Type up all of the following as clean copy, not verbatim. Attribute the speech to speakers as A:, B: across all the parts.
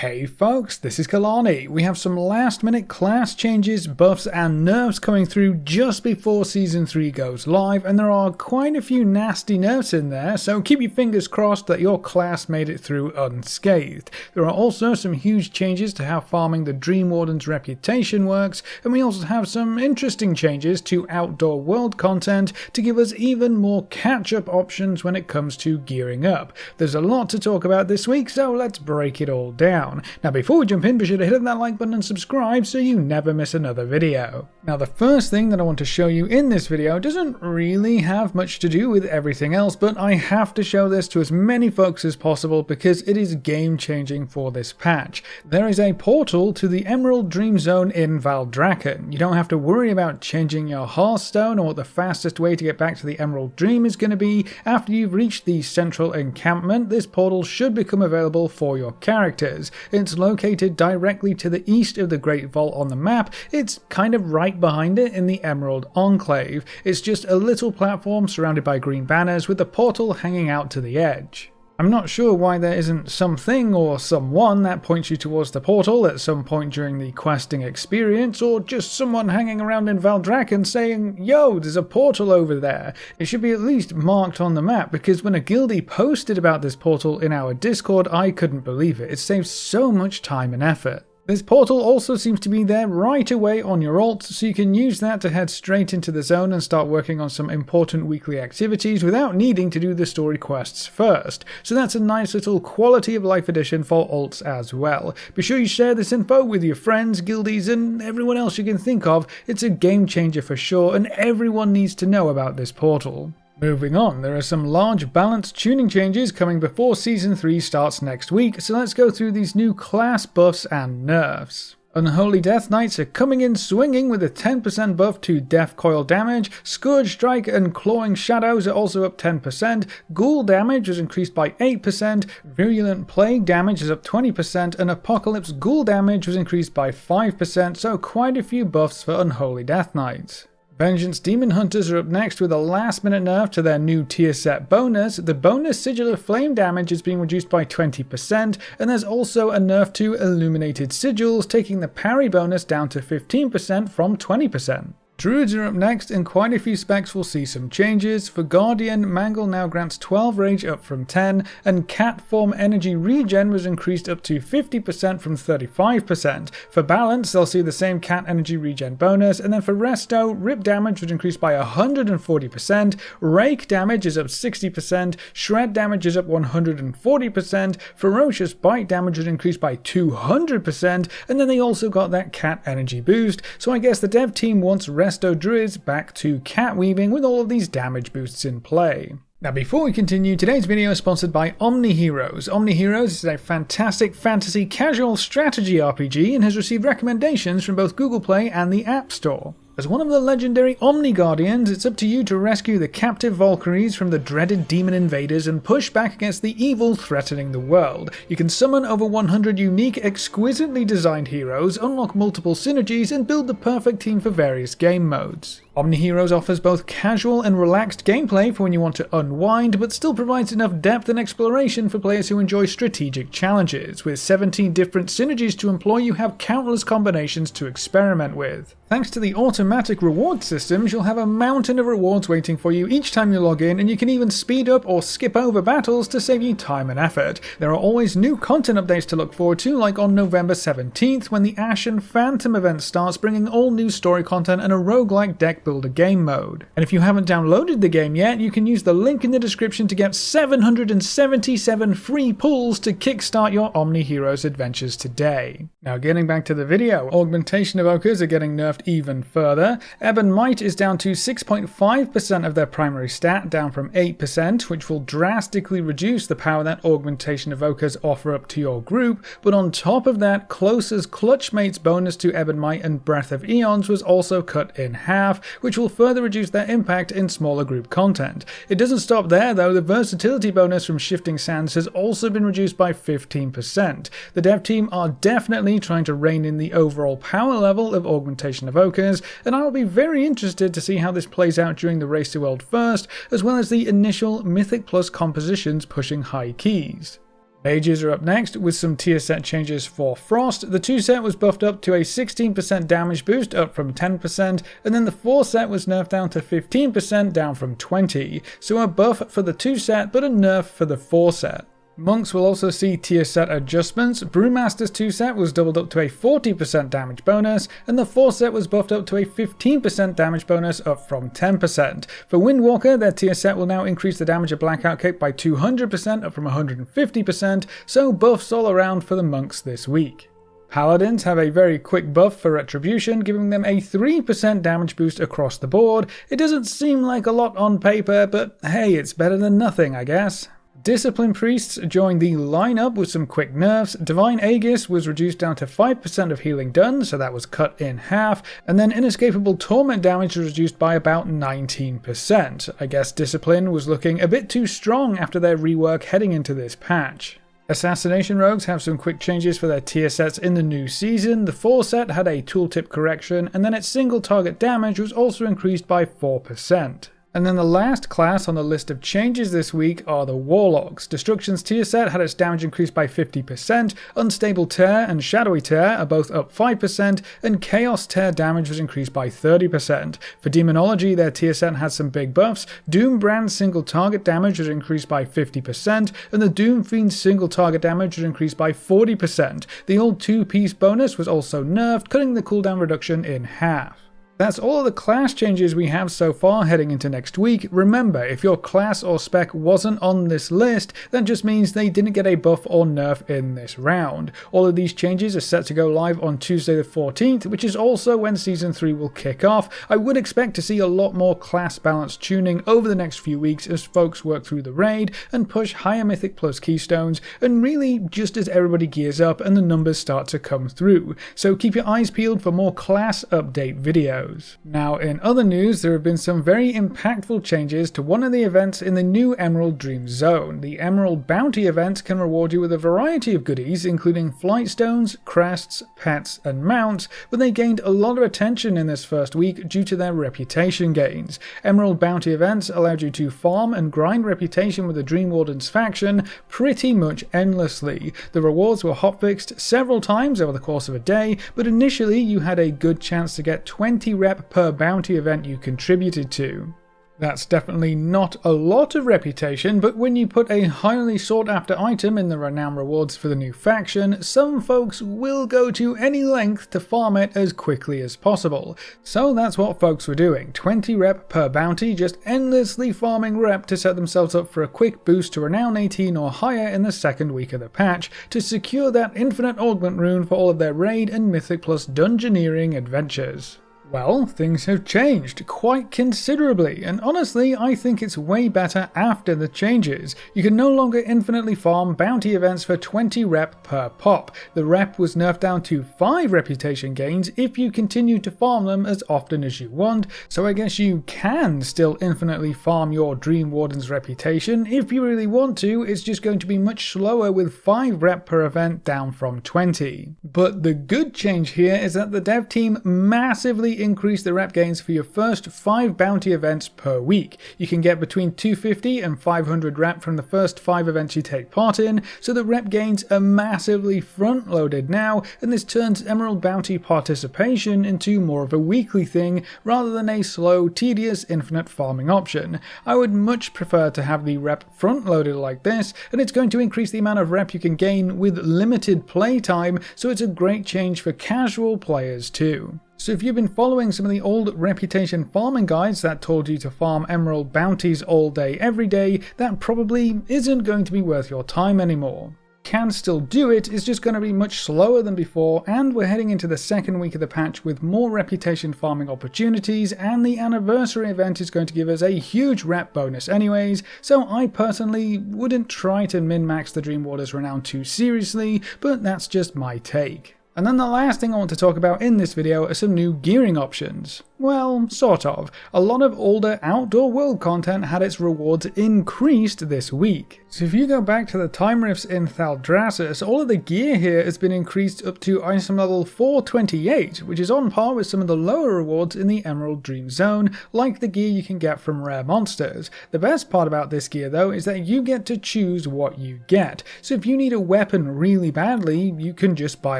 A: Hey folks, this is Kalani. We have some last minute class changes, buffs and nerfs coming through just before Season 3 goes live, and there are quite a few nasty nerfs in there, so keep your fingers crossed that your class made it through unscathed. There are also some huge changes to how farming the Dream Warden's reputation works, and we also have some interesting changes to outdoor world content to give us even more catch-up options when it comes to gearing up. There's a lot to talk about this week, so let's break it all down. Now before we jump in, be sure to hit that like button and subscribe so you never miss another video. Now the first thing that I want to show you in this video doesn't really have much to do with everything else, but I have to show this to as many folks as possible because it is game changing for this patch. There is a portal to the Emerald Dream Zone in Valdrakken. You don't have to worry about changing your Hearthstone or what the fastest way to get back to the Emerald Dream is going to be. After you've reached the central encampment, this portal should become available for your characters. It's located directly to the east of the Great Vault on the map. It's kind of right behind it in the Emerald Enclave. It's just a little platform surrounded by green banners with the portal hanging out to the edge. I'm not sure why there isn't something or someone that points you towards the portal at some point during the questing experience, or just someone hanging around in Valdrakken saying, "Yo, there's a portal over there." It should be at least marked on the map, because when a guildie posted about this portal in our Discord, I couldn't believe it. It saves so much time and effort. This portal also seems to be there right away on your alt, so you can use that to head straight into the zone and start working on some important weekly activities without needing to do the story quests first. So that's a nice little quality of life addition for alts as well. Be sure you share this info with your friends, guildies and everyone else you can think of. It's a game changer for sure, and everyone needs to know about this portal. Moving on, there are some large balance tuning changes coming before Season 3 starts next week, so let's go through these new class buffs and nerfs. Unholy Death Knights are coming in swinging with a 10% buff to Death Coil damage, Scourge Strike and Clawing Shadows are also up 10%, Ghoul damage was increased by 8%, Virulent Plague damage is up 20%, and Apocalypse Ghoul damage was increased by 5%, so quite a few buffs for Unholy Death Knights. Vengeance Demon Hunters are up next with a last minute nerf to their new tier set bonus. The bonus Sigil of Flame damage is being reduced by 20%, and there's also a nerf to Illuminated Sigils, taking the parry bonus down to 15% from 20%. Druids are up next, and quite a few specs will see some changes. For Guardian, Mangle now grants 12 rage up from 10, and Cat Form Energy Regen was increased up to 50% from 35%. For Balance, they'll see the same Cat Energy Regen bonus, and then for Resto, Rip damage was increased by 140%, Rake damage is up 60%, Shred damage is up 140%, Ferocious Bite damage was increased by 200%, and then they also got that Cat Energy boost, so I guess the dev team wants Resto Druids back to cat weaving with all of these damage boosts in play. Now before we continue, today's video is sponsored by Omni Heroes. Omni Heroes is a fantastic fantasy casual strategy RPG and has received recommendations from both Google Play and the App Store. As one of the legendary Omni Guardians, it's up to you to rescue the captive Valkyries from the dreaded demon invaders and push back against the evil threatening the world. You can summon over 100 unique, exquisitely designed heroes, unlock multiple synergies, and build the perfect team for various game modes. Omni Heroes offers both casual and relaxed gameplay for when you want to unwind, but still provides enough depth and exploration for players who enjoy strategic challenges. With 17 different synergies to employ, you have countless combinations to experiment with. Thanks to the automatic reward systems, you'll have a mountain of rewards waiting for you each time you log in, and you can even speed up or skip over battles to save you time and effort. There are always new content updates to look forward to, like on November 17th when the Ashen Phantom event starts, bringing all new story content and a roguelike deck builder game mode. And if you haven't downloaded the game yet, you can use the link in the description to get 777 free pulls to kickstart your Omni Heroes adventures today. Now getting back to the video, augmentation evokers are getting nerfed even further. Ebon Might is down to 6.5% of their primary stat, down from 8%, which will drastically reduce the power that augmentation evokers offer up to your group, but on top of that, Closer's Clutchmate's bonus to Ebon Might and Breath of Eons was also cut in half, which will further reduce their impact in smaller group content. It doesn't stop there though, the versatility bonus from Shifting Sands has also been reduced by 15%. The dev team are definitely trying to rein in the overall power level of augmentation evokers, and I will be very interested to see how this plays out during the Race to World First, as well as the initial Mythic Plus compositions pushing high keys. Mages are up next with some tier set changes for Frost. The 2 set was buffed up to a 16% damage boost, up from 10%, and then the 4 set was nerfed down to 15%, down from 20%. So a buff for the 2 set, but a nerf for the 4 set. Monks will also see tier set adjustments. Brewmaster's 2 set was doubled up to a 40% damage bonus, and the 4 set was buffed up to a 15% damage bonus, up from 10%. For Windwalker, their tier set will now increase the damage of Blackout Cape by 200%, up from 150%, so buffs all around for the monks this week. Paladins have a very quick buff for Retribution, giving them a 3% damage boost across the board. It doesn't seem like a lot on paper, but hey, it's better than nothing, I guess. Discipline Priests joined the lineup with some quick nerfs. Divine Aegis was reduced down to 5% of healing done, so that was cut in half, and then Inescapable Torment damage was reduced by about 19%. I guess Discipline was looking a bit too strong after their rework heading into this patch. Assassination Rogues have some quick changes for their tier sets in the new season. The 4 set had a tooltip correction, and then its single target damage was also increased by 4%. And then the last class on the list of changes this week are the Warlocks. Destruction's tier set had its damage increased by 50%, Unstable Tear and Shadowy Tear are both up 5%, and Chaos Tear damage was increased by 30%. For Demonology, their tier set had some big buffs. Doom Brand's single target damage was increased by 50%, and the Doom Fiend's single target damage was increased by 40%. The old 2-piece bonus was also nerfed, cutting the cooldown reduction in half. That's all of the class changes we have so far heading into next week. Remember, if your class or spec wasn't on this list, that just means they didn't get a buff or nerf in this round. All of these changes are set to go live on Tuesday the 14th, which is also when Season 3 will kick off. I would expect to see a lot more class balance tuning over the next few weeks as folks work through the raid and push higher Mythic Plus keystones, and really just as everybody gears up and the numbers start to come through. So keep your eyes peeled for more class update videos. Now, in other news, there have been some very impactful changes to one of the events in the new Emerald Dream Zone. The Emerald Bounty event can reward you with a variety of goodies, including flight stones, crests, pets, and mounts, but they gained a lot of attention in this first week due to their reputation gains. Emerald Bounty events allowed you to farm and grind reputation with the Dream Warden's faction pretty much endlessly. The rewards were hotfixed several times over the course of a day, but initially you had a good chance to get 20 rep per bounty event you contributed to. That's definitely not a lot of reputation, but when you put a highly sought after item in the renown rewards for the new faction, some folks will go to any length to farm it as quickly as possible. So that's what folks were doing, 20 rep per bounty, just endlessly farming rep to set themselves up for a quick boost to renown 18 or higher in the second week of the patch, to secure that infinite augment rune for all of their raid and Mythic Plus dungeoneering adventures. Well, things have changed quite considerably, and honestly I think it's way better after the changes. You can no longer infinitely farm bounty events for 20 rep per pop. The rep was nerfed down to 5 reputation gains if you continue to farm them as often as you want, so I guess you can still infinitely farm your Dream Warden's reputation. If you really want to, it's just going to be much slower with 5 rep per event down from 20. But the good change here is that the dev team massively increase the rep gains for your first 5 bounty events per week. You can get between 250 and 500 rep from the first 5 events you take part in, so the rep gains are massively front loaded now, and this turns Emerald Bounty participation into more of a weekly thing rather than a slow, tedious, infinite farming option. I would much prefer to have the rep front loaded like this, and it's going to increase the amount of rep you can gain with limited playtime, so it's a great change for casual players too. So if you've been following some of the old reputation farming guides that told you to farm emerald bounties all day every day, that probably isn't going to be worth your time anymore. Can still do it, it's just going to be much slower than before, and we're heading into the second week of the patch with more reputation farming opportunities, and the anniversary event is going to give us a huge rep bonus anyways, so I personally wouldn't try to min-max the Dream Warden's renown too seriously, but that's just my take. And then the last thing I want to talk about in this video are some new gearing options. Well, sort of. A lot of older Outdoor World content had its rewards increased this week. So if you go back to the time rifts in Thaldraszus, all of the gear here has been increased up to item level 428, which is on par with some of the lower rewards in the Emerald Dream Zone, like the gear you can get from rare monsters. The best part about this gear though is that you get to choose what you get. So if you need a weapon really badly, you can just buy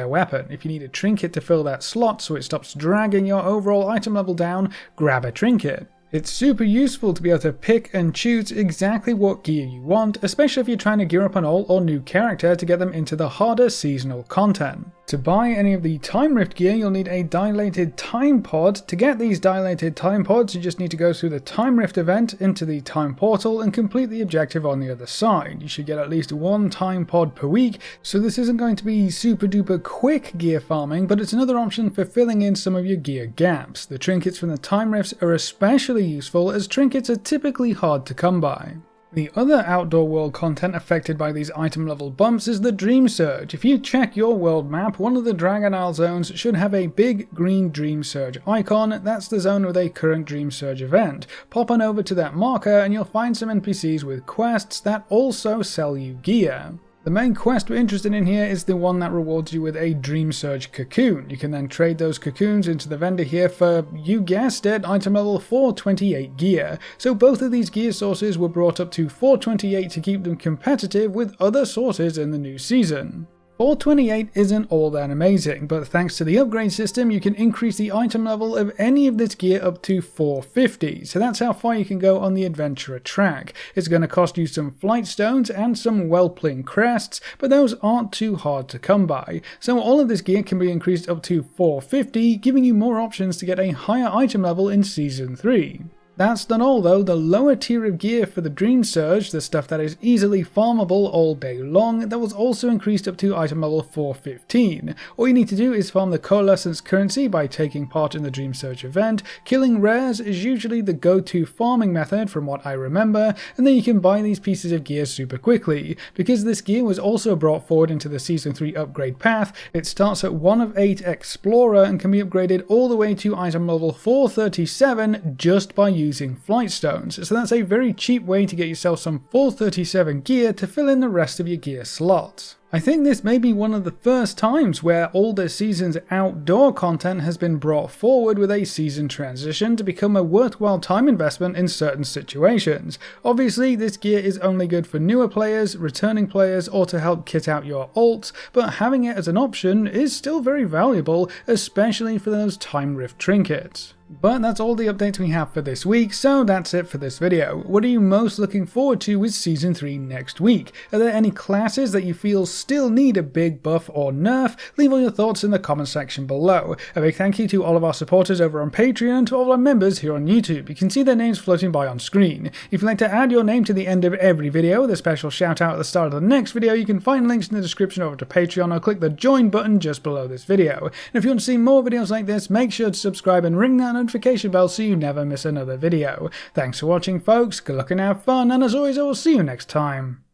A: a weapon. If you need a trinket to fill that slot so it stops dragging your overall item level down, grab a trinket. It's super useful to be able to pick and choose exactly what gear you want, especially if you're trying to gear up an old or new character to get them into the harder seasonal content. To buy any of the Time Rift gear, you'll need a dilated time pod. To get these dilated time pods, you just need to go through the Time Rift event into the time portal and complete the objective on the other side. You should get at least one time pod per week, so this isn't going to be super duper quick gear farming, but it's another option for filling in some of your gear gaps. The trinkets from the Time Rifts are especially useful, as trinkets are typically hard to come by. The other outdoor world content affected by these item level bumps is the Dream Surge. If you check your world map, one of the Dragon Isle zones should have a big green Dream Surge icon. That's the zone with a current Dream Surge event. Pop on over to that marker and you'll find some NPCs with quests that also sell you gear. The main quest we're interested in here is the one that rewards you with a Dream Surge cocoon. You can then trade those cocoons into the vendor here for, you guessed it, item level 428 gear. So both of these gear sources were brought up to 428 to keep them competitive with other sources in the new season. 428 isn't all that amazing, but thanks to the upgrade system you can increase the item level of any of this gear up to 450, so that's how far you can go on the adventurer track. It's going to cost you some flight stones and some whelpling crests, but those aren't too hard to come by, so all of this gear can be increased up to 450, giving you more options to get a higher item level in Season 3. That's not all though. The lower tier of gear for the Dream Surge, the stuff that is easily farmable all day long, that was also increased up to item level 415. All you need to do is farm the Coalescence currency by taking part in the Dream Surge event. Killing rares is usually the go-to farming method from what I remember, and then you can buy these pieces of gear super quickly. Because this gear was also brought forward into the Season 3 upgrade path, it starts at 1 of 8 Explorer and can be upgraded all the way to item level 437 just by using flight stones, so that's a very cheap way to get yourself some 437 gear to fill in the rest of your gear slots. I think this may be one of the first times where older seasons outdoor content has been brought forward with a season transition to become a worthwhile time investment in certain situations. Obviously this gear is only good for newer players, returning players, or to help kit out your ults, but having it as an option is still very valuable, especially for those Time Rift trinkets. But that's all the updates we have for this week, so that's it for this video. What are you most looking forward to with Season 3 next week? Are there any classes that you feel still need a big buff or nerf? Leave all your thoughts in the comment section below. A big thank you to all of our supporters over on Patreon and to all our members here on YouTube. You can see their names floating by on screen. If you'd like to add your name to the end of every video with a special shout out at the start of the next video, you can find links in the description over to Patreon or click the join button just below this video. And if you want to see more videos like this, make sure to subscribe and ring that notification bell so you never miss another video. Thanks for watching folks, good luck and have fun, and as always I will see you next time.